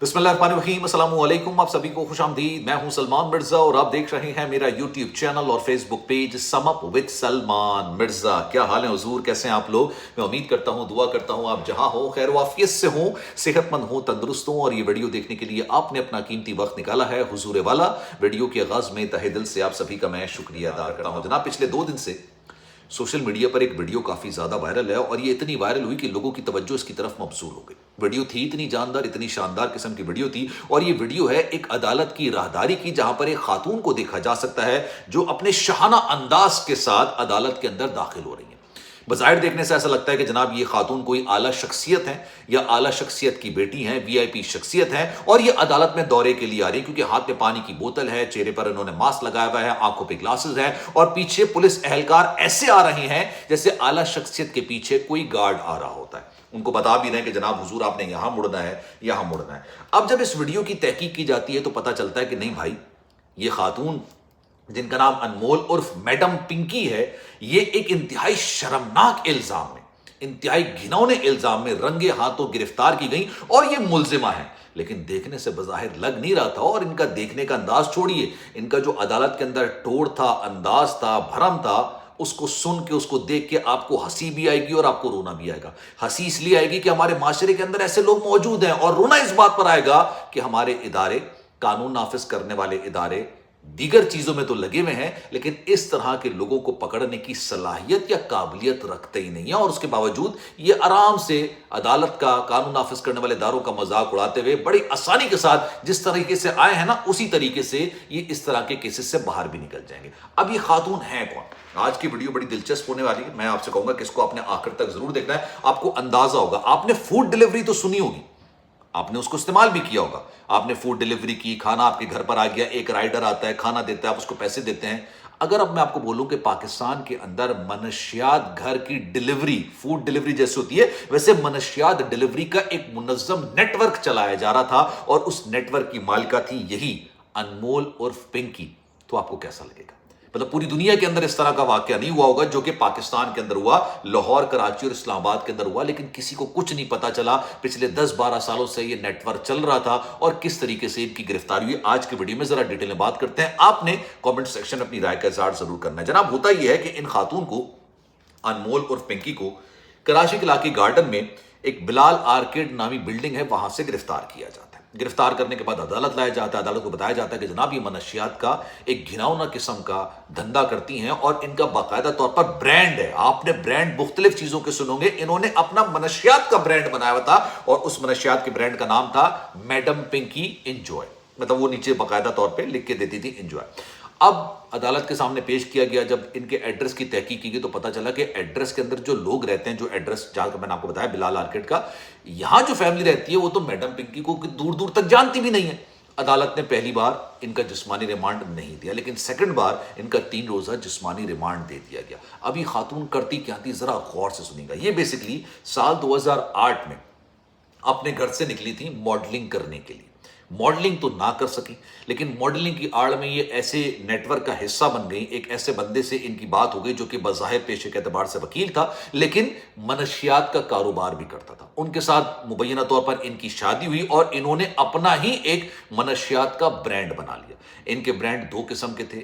बिस्मिल्लाहिर्रहमानिर्रहीम, अस्सलाम वालेकुम। आप सभी को खुश आमदीद। मैं हूं सलमान मिर्जा और आप देख रहे हैं मेरा यूट्यूब चैनल और Facebook page sum up with Salman Mirza. क्या हाल है हुजूर, कैसे हैं आप लोग? मैं उम्मीद करता हूं, दुआ करता हूं आप जहां हो खैर वाफियत से हो, सेहतमंद हो, तंदुरुस्त हो। और ये वीडियो देखने के लिए आपने अपना कीमती वक्त निकाला है हुजूर वाला। वीडियो के आगाज में तहे दिल से आप सभी का मैं शुक्रिया अदा करता हूँ। जनाब, पिछले 2 दिन से सोशल मीडिया पर एक वीडियो काफ़ी ज़्यादा वायरल है और ये इतनी वायरल हुई कि लोगों की तवज्जो इसकी तरफ मबसूल हो गई। वीडियो थी इतनी जानदार, इतनी शानदार किस्म की वीडियो थी और ये वीडियो है एक अदालत की राहदारी की, जहां पर एक खातून को देखा जा सकता है जो अपने शाहाना अंदाज के साथ अदालत के अंदर दाखिल हो रही है। बज़ाहिर देखने से ऐसा लगता है कि जनाब ये खातून कोई आला शख्सियत है या आला शख्सियत की बेटी हैं, वीआईपी शख्सियत है और ये अदालत में दौरे के लिए आ रही है, क्योंकि हाथ में पानी की बोतल है, चेहरे पर इन्होंने मास्क लगाया हुआ है, आंखों पे ग्लासेस है और पीछे पुलिस एहलकार ऐसे आ रहे हैं जैसे आला शख्सियत के पीछे कोई गार्ड आ रहा होता है। उनको बता भी रहे हैं कि जनाब हुजूर आपने यहां मुड़ना है, यहां मुड़ना है। अब जब इस वीडियो की तहकीक की जाती है तो पता चलता है कि नहीं भाई, ये खातून जिनका नाम अनमोल उर्फ मैडम पिंकी है, ये एक इंतहाई शर्मनाक इल्जाम में, इंतहाई घिनौने इल्जाम में रंगे हाथों गिरफ्तार की गई और ये मुलजिमा है। लेकिन देखने से बज़ाहिर लग नहीं रहा था, और इनका देखने का अंदाज छोड़िए, इनका जो अदालत के अंदर टोड़ था, अंदाज था, भरम था, उसको सुन के, उसको देख के आपको हंसी भी आएगी और आपको रोना भी आएगा। हंसी इसलिए आएगी कि हमारे माशरे के अंदर ऐसे लोग मौजूद हैं, और रोना इस बात पर आएगा कि हमारे इदारे, कानून नाफिज करने वाले इदारे दीगर चीजों में तो लगे हुए हैं, लेकिन इस तरह के लोगों को पकड़ने की सलाहियत या काबिलियत रखते ही नहीं है। और उसके बावजूद ये आराम से अदालत का, कानून नाफिज करने वाले इदारों का मजाक उड़ाते हुए बड़ी आसानी के साथ जिस तरीके से आए हैं ना, उसी तरीके से ये इस तरह के केसेस से बाहर भी निकल जाएंगे। अब ये खातून है कौन? आज की वीडियो बड़ी दिलचस्प होने वाली है। मैं आपसे कहूंगा कि इसको आपने आखिर तक जरूर देखना है। आपको अंदाजा होगा, आपने फूड डिलीवरी तो सुनी होगी, आपने उसको इस्तेमाल भी किया होगा। आपने फूड डिलीवरी की, खाना आपके घर पर आ गया, एक राइडर आता है, खाना देता है, आप उसको पैसे देते हैं। अगर अब मैं आपको बोलूं कि पाकिस्तान के अंदर मनशियात घर की डिलीवरी, फूड डिलीवरी जैसे होती है, वैसे मनशियात डिलीवरी का एक मुनज्जम नेटवर्क चलाया जा रहा था और उस नेटवर्क की मालिका थी यही अनमोल उर्फ पिंकी, तो आपको कैसा लगेगा? मतलब पूरी दुनिया के अंदर इस तरह का वाकया नहीं हुआ होगा जो कि पाकिस्तान के अंदर हुआ, लाहौर, कराची और इस्लामाबाद के अंदर हुआ। लेकिन किसी को कुछ नहीं पता चला। पिछले 10-12 सालों से ये नेटवर्क चल रहा था और किस तरीके से इनकी गिरफ्तारी हुई, आज के वीडियो में जरा डिटेल में बात करते हैं। आपने कमेंट सेक्शन में अपनी राय का इजहार जरूर करना है। जनाब, होता यह है कि इन खातून को, अनमोल उर्फ पिंकी को, कराची के इलाके गार्डन में एक बिलाल आर्केड नामी बिल्डिंग है, वहां से गिरफ्तार किया जाता है। गिरफ्तार करने के बाद अदालत लाया जाता है। अदालत को बताया जाता है कि जनाब ये मनशियात का एक घिनौना किस्म का धंधा करती हैं और इनका बाकायदा तौर पर ब्रांड है। आपने ब्रांड मुख्तलिफ चीजों के सुनोगे, इन्होंने अपना मनशियात का ब्रांड बनाया हुआ था और उस मनशियात के ब्रांड का नाम था मैडम पिंकी एंजॉय। मतलब वो नीचे बाकायदा तौर पर लिख के देती थी एंजॉय। अब अदालत के सामने पेश किया गया, जब इनके एड्रेस की तहकीक की गई तो पता चला कि एड्रेस के अंदर जो लोग रहते हैं, जो एड्रेस जहां का मैंने आपको बताया बिलाल आर्केड का, यहां जो फैमिली रहती है वो तो मैडम पिंकी को दूर दूर तक जानती भी नहीं है। अदालत ने पहली बार इनका जिस्मानी रिमांड नहीं दिया, लेकिन सेकंड बार इनका 3 रोजा जिस्मानी रिमांड दे दिया गया। अब ये खातून करती क्या थी, जरा गौर से सुनिएगा। ये बेसिकली साल 2008 में अपने घर से निकली थी मॉडलिंग करने के लिए। मॉडलिंग तो ना कर सकी, लेकिन मॉडलिंग की आड़ में ये ऐसे नेटवर्क का हिस्सा बन गई। एक ऐसे बंदे से इनकी बात हो गई जो कि बज़ाहिर पेशे के एतबार से वकील था, लेकिन मनशियात का कारोबार भी करता था। उनके साथ मुबैना तौर पर इनकी शादी हुई और इन्होंने अपना ही एक मनशियात का ब्रांड बना लिया। इनके ब्रांड 2 किस्म के थे,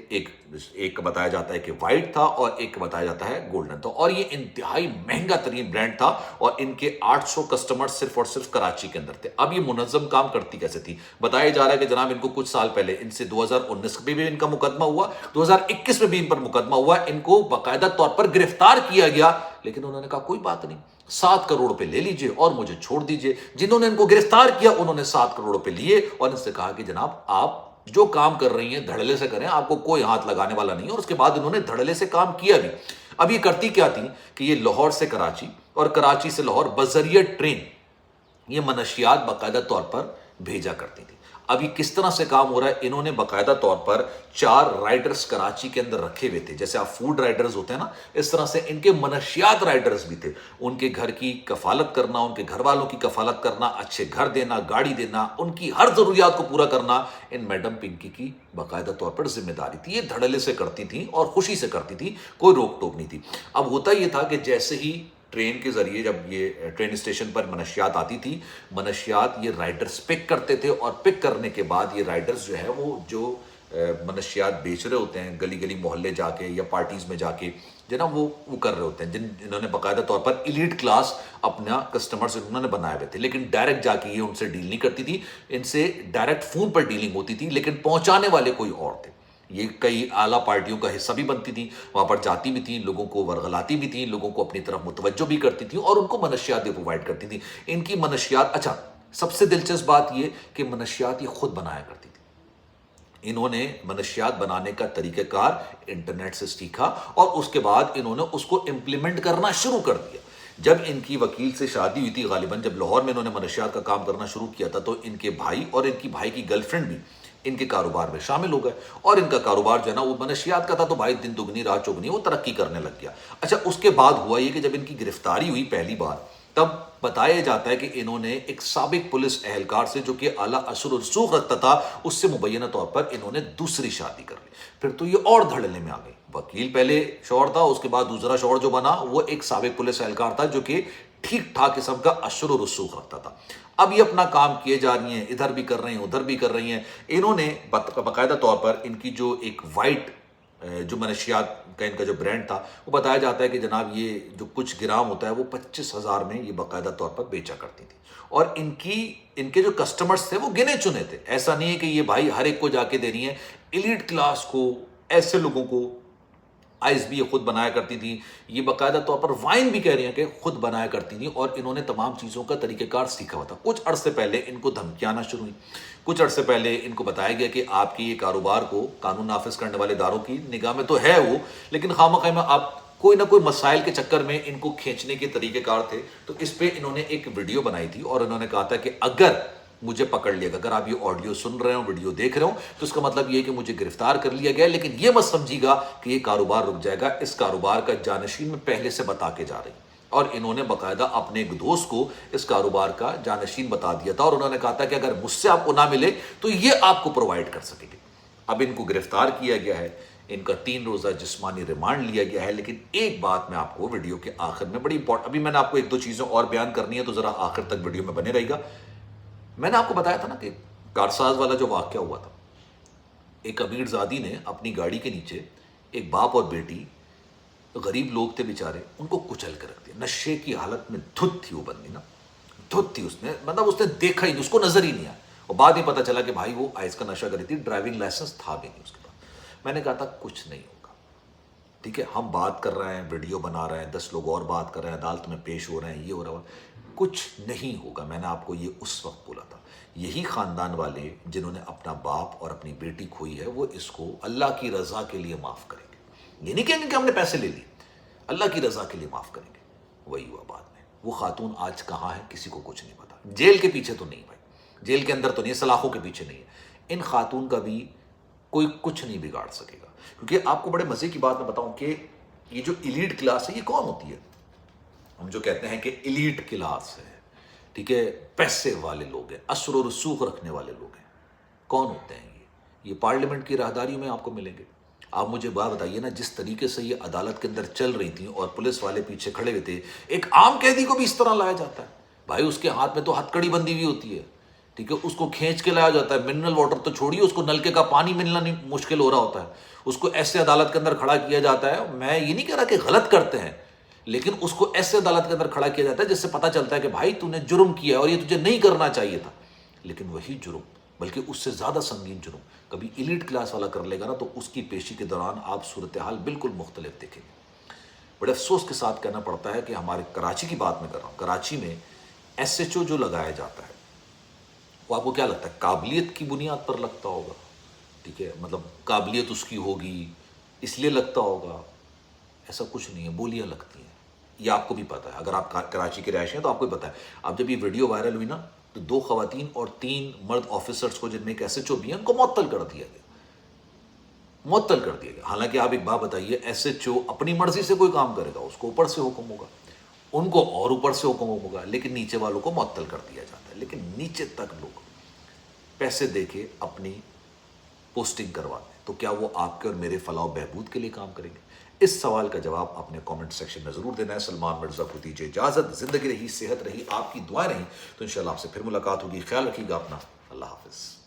एक बताया जाता है कि वाइट था और एक बताया जाता है गोल्डन था, और ये इंतहाई महंगा तरीन ब्रांड था और इनके 800 कस्टमर सिर्फ और सिर्फ कराची के अंदर थे। अब ये मुनज्जम काम करती कैसे थी? बताया जा रहा है कि जनाब इनको कुछ साल पहले, इनसे 2019 में भी इनका मुकदमा हुआ, 2021 में भी इन पर मुकदमा हुआ, इनको बाकायदा तौर पर गिरफ्तार किया गया, लेकिन उन्होंने कहा कोई बात नहीं, 7 करोड़ रुपए ले लीजिए और मुझे छोड़ दीजिए। जिन्होंने इनको गिरफ्तार किया उन्होंने 7 करोड़ रुपए लिए और इनसे कहा कि जनाब आप जो काम कर रही हैं धड़ल्ले से करें, आपको कोई हाथ लगाने वाला नहीं है। और उसके बाद इन्होंने धड़ल्ले से काम किया भी। अब ये करती क्या थी कि ये लाहौर से कराची और कराची से लाहौर बजरिया ट्रेन ये मनशियात बाकायदा तौर पर भेजा करती थी। अब ये किस तरह से काम हो रहा है, इन्होंने बाकायदा तौर पर 4 राइडर्स कराची के अंदर रखे हुए थे। जैसे आप फूड राइडर्स होते हैं ना, इस तरह से इनके मनशियात राइडर्स भी थे। उनके घर की कफालत करना, उनके घर वालों की कफालत करना, अच्छे घर देना, गाड़ी देना, उनकी हर जरूरियात को पूरा करना इन मैडम पिंकी की बाकायदा तौर पर जिम्मेदारी थी। ये धड़ल्ले से करती थी और खुशी से करती थी, कोई रोक टोक नहीं थी। अब होता यह था कि जैसे ही ٹرین کے ذریعے جب یہ ٹرین اسٹیشن پر منشیات آتی تھی، منشیات یہ رائڈرز پک کرتے تھے، اور پک کرنے کے بعد یہ رائڈرز جو ہے وہ جو منشیات بیچ رہے ہوتے ہیں گلی گلی محلے جا کے یا پارٹیز میں جا کے جناب وہ کر رہے ہوتے ہیں، جنہوں نے باقاعدہ طور پر ایلیٹ کلاس اپنا کسٹمرز انہوں نے بنائے ہوئے تھے، لیکن ڈائریکٹ جا کے یہ ان سے ڈیل نہیں کرتی تھی، ان سے ڈائریکٹ فون پر ڈیلنگ ہوتی تھی، لیکن پہنچانے والے کوئی اور تھے۔ یہ کئی اعلیٰ پارٹیوں کا حصہ بھی بنتی تھیں، وہاں پر جاتی بھی تھیں، لوگوں کو ورغلاتی بھی تھیں، لوگوں کو اپنی طرف متوجہ بھی کرتی تھیں، اور ان کو منشیات بھی پرووائڈ کرتی تھیں۔ ان کی منشیات، اچھا سب سے دلچسپ بات یہ کہ منشیات یہ خود بنایا کرتی تھی۔ انہوں نے منشیات بنانے کا طریقہ کار انٹرنیٹ سے سیکھا، اور اس کے بعد انہوں نے اس کو امپلیمنٹ کرنا شروع کر دیا۔ جب ان کی وکیل سے شادی ہوئی تھی، غالباً جب لاہور میں انہوں نے منشیات کا کام کرنا شروع کیا تھا، تو ان کے بھائی اور ان کی بھائی کی گرل فرینڈ بھی ان کے کاروبار میں شامل ہو گئے، اور ان کا کاروبار جو ہے نا وہ منشیات کا تھا، تو بھائی دن دگنی رات چوگنی وہ ترقی کرنے لگ گیا۔ اچھا اس کے بعد ہوا یہ کہ جب ان کی گرفتاری ہوئی پہلی بار، تب بتایا جاتا ہے کہ انہوں نے ایک سابق پولیس اہلکار سے جو کہ اعلیٰ اثر و رسوخ رکھتا تھا، اس سے مبینہ طور پر انہوں نے دوسری شادی کر لی۔ پھر تو یہ اور دھڑلے میں آ گئی۔ وکیل پہلے شوہر تھا، اس کے بعد دوسرا شوہر جو بنا وہ ایک سابق پولیس اہلکار تھا جو کہ ٹھیک ٹھاک قسم کا اثر و رسوخ رکھتا تھا۔ اب یہ اپنا کام کیے جا رہی ہیں، ادھر بھی کر رہی ہیں ادھر بھی کر رہی ہیں۔ انہوں نے باقاعدہ طور پر ان کی جو ایک وائٹ جو منشیات کا ان کا جو برانڈ تھا، وہ بتایا جاتا ہے کہ جناب یہ جو کچھ گرام ہوتا ہے وہ 25,000 میں یہ باقاعدہ طور پر بیچا کرتی تھی، اور ان کے جو کسٹمرز تھے وہ گنے چنے تھے۔ ایسا نہیں ہے کہ یہ بھائی ہر ایک کو جا کے دے رہی ہیں، ایلیٹ کلاس کو، ایسے لوگوں کو آئس بھی یہ خود بنایا کرتی تھی، یہ باقاعدہ طور پر وائن بھی کہہ رہی ہیں کہ خود بنایا کرتی تھی، اور انہوں نے تمام چیزوں کا طریقہ کار سیکھا ہوا تھا۔ کچھ عرصے پہلے ان کو دھمکیاں آنا شروع ہوئی، کچھ عرصے پہلے ان کو بتایا گیا کہ آپ کی یہ کاروبار کو قانون نافذ کرنے والے اداروں کی نگاہ میں تو ہے وہ، لیکن خواہ میں آپ کوئی نہ کوئی مسائل کے چکر میں ان کو کھینچنے کے طریقہ کار تھے۔ تو اس پہ انہوں نے ایک ویڈیو بنائی تھی، اور انہوں نے کہا تھا کہ اگر مجھے پکڑ لیا گا، اگر آپ یہ آڈیو سن رہے ہوں، ویڈیو دیکھ رہے ہوں، تو اس کا مطلب یہ ہے کہ مجھے گرفتار کر لیا گیا، لیکن یہ مت سمجھیے گا کہ یہ کاروبار رک جائے گا۔ اس کاروبار کا جانشین میں پہلے سے بتا کے جا رہی، اور انہوں نے باقاعدہ اپنے ایک دوست کو اس کاروبار کا جانشین بتا دیا تھا، اور انہوں نے کہا تھا کہ اگر مجھ سے آپ کو نہ ملے تو یہ آپ کو پرووائڈ کر سکیں گے۔ اب ان کو گرفتار کیا گیا ہے، ان کا 3 روزہ جسمانی ریمانڈ لیا گیا ہے، لیکن ایک بات میں آپ کو ویڈیو کے آخر میں بڑی امپورٹنٹ، ابھی میں نے آپ کو 1-2 چیزیں اور بیان کرنی ہے، تو ذرا آخر تک ویڈیو میں بنے رہے گا۔ میں نے آپ کو بتایا تھا نا کہ کارساز والا جو واقعہ ہوا تھا، ایک امیر زادی نے اپنی گاڑی کے نیچے ایک باپ اور بیٹی، غریب لوگ تھے بیچارے، ان کو کچل کر رکھ دیا۔ نشے کی حالت میں دھت تھی وہ بندی نا، دھت تھی، اس نے مطلب اس نے دیکھا ہی نہیں، اس کو نظر ہی نہیں آیا، اور بعد میں پتا چلا کہ بھائی وہ آئس کا نشہ کری تھی، ڈرائیونگ لائسنس تھا بھی نہیں اس کے پاس۔ میں نے کہا تھا کچھ نہیں ہوگا، ٹھیک ہے، ہم بات کر رہے ہیں، ویڈیو بنا رہے ہیں، 10 لوگ اور بات کر رہے ہیں، عدالت میں پیش ہو رہے ہیں، یہ ہو رہا ہے، کچھ نہیں ہوگا۔ میں نے آپ کو یہ اس وقت بولا تھا۔ یہی خاندان والے جنہوں نے اپنا باپ اور اپنی بیٹی کھوئی ہے، وہ اس کو اللہ کی رضا کے لیے معاف کریں گے۔ یہ نہیں کہیں گے کہ ہم نے پیسے لے لیے، اللہ کی رضا کے لیے معاف کریں گے۔ وہی ہوا بعد میں۔ وہ خاتون آج کہاں ہے کسی کو کچھ نہیں پتا، جیل کے پیچھے تو نہیں بھائی، جیل کے اندر تو نہیں، سلاخوں کے پیچھے نہیں ہے۔ ان خاتون کا بھی کوئی کچھ نہیں بگاڑ سکے گا، کیونکہ آپ کو بڑے مزے کی بات میں بتاؤں کہ یہ جو ایلیٹ کلاس ہے یہ کون ہوتی ہے؟ ہم جو کہتے ہیں کہ ایلیٹ کلاس ہے، ٹھیک ہے، پیسے والے لوگ ہیں، اثر و رسوخ رکھنے والے لوگ ہیں۔ کون ہوتے ہیں یہ پارلیمنٹ کی راہداری میں آپ کو ملیں گے۔ آپ مجھے بات بتائیے نا، جس طریقے سے یہ عدالت کے اندر چل رہی تھیں اور پولیس والے پیچھے کھڑے ہوئے تھے، ایک عام قیدی کو بھی اس طرح لایا جاتا ہے بھائی، اس کے ہاتھ میں تو ہتھ کڑی بندی ہوئی ہوتی ہے، ٹھیک ہے، اس کو کھینچ کے لایا جاتا ہے، منرل واٹر تو چھوڑیے، اس کو نلکے کا پانی ملنا نہیں مشکل ہو رہا ہوتا ہے، اس کو ایسے عدالت کے اندر کھڑا کیا جاتا ہے۔ میں یہ نہیں کہہ رہا کہ غلط کرتے ہیں، لیکن اس کو ایسے عدالت کے اندر کھڑا کیا جاتا ہے جس سے پتہ چلتا ہے کہ بھائی تو نے جرم کیا اور یہ تجھے نہیں کرنا چاہیے تھا، لیکن وہی جرم، بلکہ اس سے زیادہ سنگین جرم کبھی ایلیٹ کلاس والا کر لے گا نا، تو اس کی پیشی کے دوران آپ صورتحال بالکل مختلف دیکھیں گے۔ بڑے افسوس کے ساتھ کہنا پڑتا ہے کہ ہمارے کراچی کی بات میں کر رہا ہوں، کراچی میں ایس ایچ او جو لگایا جاتا ہے، وہ آپ کو کیا لگتا ہے؟ قابلیت کی بنیاد پر لگتا ہوگا، ٹھیک ہے، مطلب قابلیت اس کی ہوگی اس لیے لگتا ہوگا، ایسا کچھ نہیں ہے، بولیاں لگتی ہیں، یہ آپ کو بھی پتا ہے، اگر آپ کراچی کے رہائشی ہیں تو آپ کو بھی پتا ہے۔ اب جب یہ ویڈیو وائرل ہوئی نا، تو 2 خواتین اور 3 مرد آفیسرز کو، جن میں ایک ایس ایچ او بھی ہیں، ان کو معطل کر دیا گیا، معطل کر دیا گیا۔ حالانکہ آپ ایک بات بتائیے، ایس ایچ او اپنی مرضی سے کوئی کام کرے گا، اس کو اوپر سے حکم ہوگا، ان کو اور اوپر سے حکم ہوگا، لیکن نیچے والوں کو معطل کر دیا جاتا ہے۔ لیکن نیچے تک لوگ پیسے دے کے اپنی पोस्टिंग करवा दें, तो क्या वो आपके और मेरे फलाह बहबूद के लिए काम करेंगे? इस सवाल का जवाब अपने कमेंट सेक्शन में जरूर देना है। सलमान मिर्जा को दीजिए इजाजत। जिंदगी रही, सेहत रही, आपकी दुआएं रही, तो इंशाल्लाह आपसे फिर मुलाकात होगी। ख्याल रखिएगा अपना। अल्लाह हाफिज।